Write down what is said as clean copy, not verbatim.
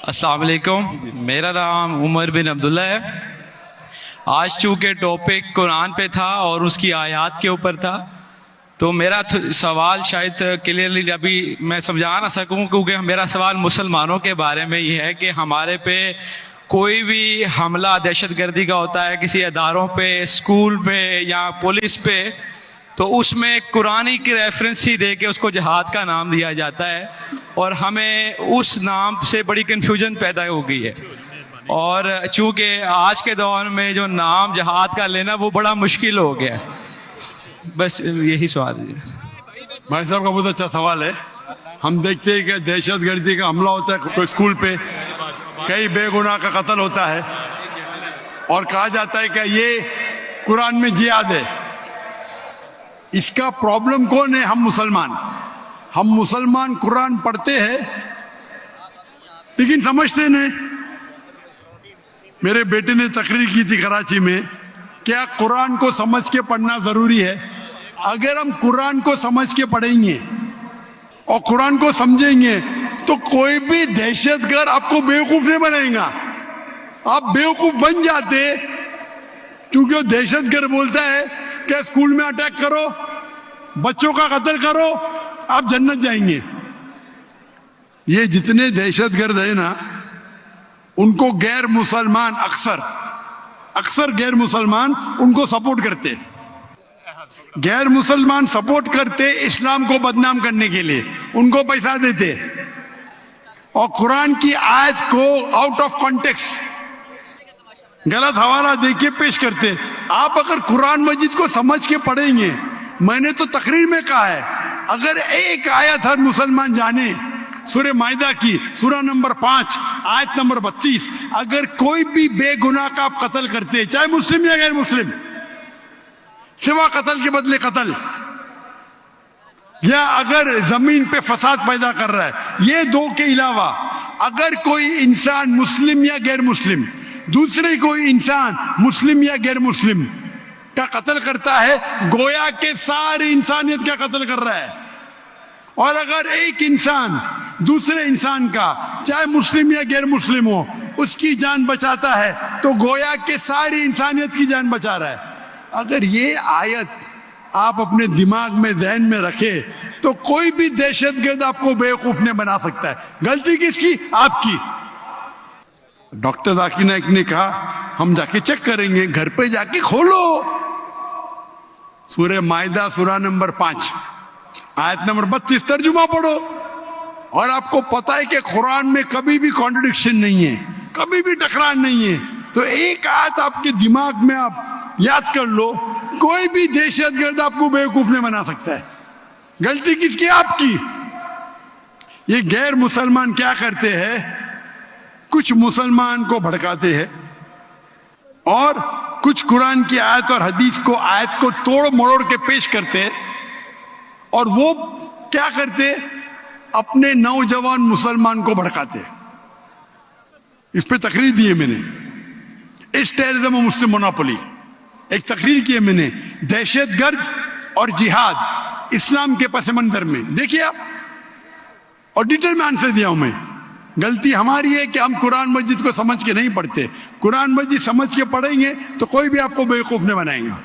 السلام علیکم، میرا نام عمر بن عبداللہ ہے۔ آج چونکہ ٹاپک قرآن پہ تھا اور اس کی آیات کے اوپر تھا، تو میرا سوال شاید کلیئرلی ابھی میں سمجھا نہ سکوں، کیونکہ میرا سوال مسلمانوں کے بارے میں یہ ہے کہ ہمارے پہ کوئی بھی حملہ دہشت گردی کا ہوتا ہے، کسی اداروں پہ، اسکول پہ یا پولیس پہ، تو اس میں قرآن کی ریفرنس ہی دے کے اس کو جہاد کا نام دیا جاتا ہے، اور ہمیں اس نام سے بڑی کنفیوژن پیدا ہو گئی ہے۔ اور چونکہ آج کے دور میں جو نام جہاد کا لینا وہ بڑا مشکل ہو گیا ہے۔ بس یہی سوال ہے۔ بھائی صاحب کا بہت اچھا سوال ہے۔ ہم دیکھتے ہیں کہ دہشت گردی کا حملہ ہوتا ہے کوئی اسکول پہ، کئی بے گناہ کا قتل ہوتا ہے، اور کہا جاتا ہے کہ یہ قرآن میں جہاد ہے۔ اس کا پرابلم کون ہے؟ ہم مسلمان قرآن پڑھتے ہیں لیکن سمجھتے نہیں۔ میرے بیٹے نے تقریر کی تھی کراچی میں، کیا قرآن کو سمجھ کے پڑھنا ضروری ہے؟ اگر ہم قرآن کو سمجھ کے پڑھیں گے اور قرآن کو سمجھیں گے تو کوئی بھی دہشت گرد آپ کو بیوقوف نہیں بنائے گا۔ آپ بیوقوف بن جاتے کیونکہ وہ دہشت گرد بولتا ہے کہ اسکول میں اٹیک کرو، بچوں کا قتل کرو، آپ جنت جائیں گے۔ یہ جتنے دہشت گرد ہیں نا، ان کو غیر مسلمان اکثر غیر مسلمان ان کو سپورٹ کرتے، غیر مسلمان سپورٹ کرتے اسلام کو بدنام کرنے کے لیے، ان کو پیسہ دیتے اور قرآن کی آیت کو آؤٹ آف کانٹیکسٹ غلط حوالہ دے کے پیش کرتے۔ آپ اگر قرآن مجید کو سمجھ کے پڑھیں گے، میں نے تو تقریر میں کہا ہے، اگر ایک آیت ہر مسلمان جانے، سورہ مائدہ کی سورہ نمبر 5 آیت نمبر 32، اگر کوئی بھی بے گناہ کا آپ قتل کرتے، چاہے مسلم یا غیر مسلم، سوا قتل کے بدلے قتل، یا اگر زمین پہ فساد پیدا کر رہا ہے، یہ دو کے علاوہ اگر کوئی انسان مسلم یا غیر مسلم دوسرے کوئی انسان مسلم یا غیر مسلم کا قتل کرتا ہے، گویا کہ ساری انسانیت کا قتل کر رہا ہے۔ اور اگر ایک انسان دوسرے انسان کا، چاہے مسلم یا غیر مسلم ہو، اس کی جان بچاتا ہے تو گویا کہ ساری انسانیت کی جان بچا رہا ہے۔ اگر یہ آیت آپ اپنے دماغ میں، ذہن میں رکھے تو کوئی بھی دہشت گرد آپ کو بیوقوف نہیں بنا سکتا ہے۔ غلطی کس کی؟ آپ کی۔ ڈاکٹر ذاکر نائک نے کہا ہم جا کے چیک کریں گے، گھر پہ جا کے کھولو سورہ مائدہ سورہ نمبر 5 آیت نمبر 32 ترجمہ پڑھو، اور آپ کو پتا ہے کہ قرآن میں کبھی بھی کانٹرڈکشن نہیں ہے، کبھی بھی ٹکرار نہیں ہے۔ تو ایک آیت آپ کے دماغ میں آپ یاد کر لو، کوئی بھی دہشت گرد آپ کو بیوقوف نہیں بنا سکتا ہے۔ غلطی کس کی؟ آپ کی۔ یہ غیر مسلمان کیا کرتے ہیں؟ کچھ مسلمان کو بھڑکاتے ہیں اور کچھ قرآن کی آیت اور حدیث کو، آیت کو توڑ مروڑ کے پیش کرتے، اور وہ کیا کرتے؟ اپنے نوجوان مسلمان کو بھڑکاتے۔ اس پہ تقریر دی ہے میں نے، اس ٹیررزم و مسلم مونوپولی، ایک تقریر کی ہے میں نے، دہشت گرد اور جہاد اسلام کے پس منظر میں، دیکھیے آپ، اور ڈیٹیل میں آنسر دیا ہوں میں۔ غلطی ہماری ہے کہ ہم قرآن مجید کو سمجھ کے نہیں پڑھتے۔ قرآن مجید سمجھ کے پڑھیں گے تو کوئی بھی آپ کو بیوقوف نہیں بنائے گا۔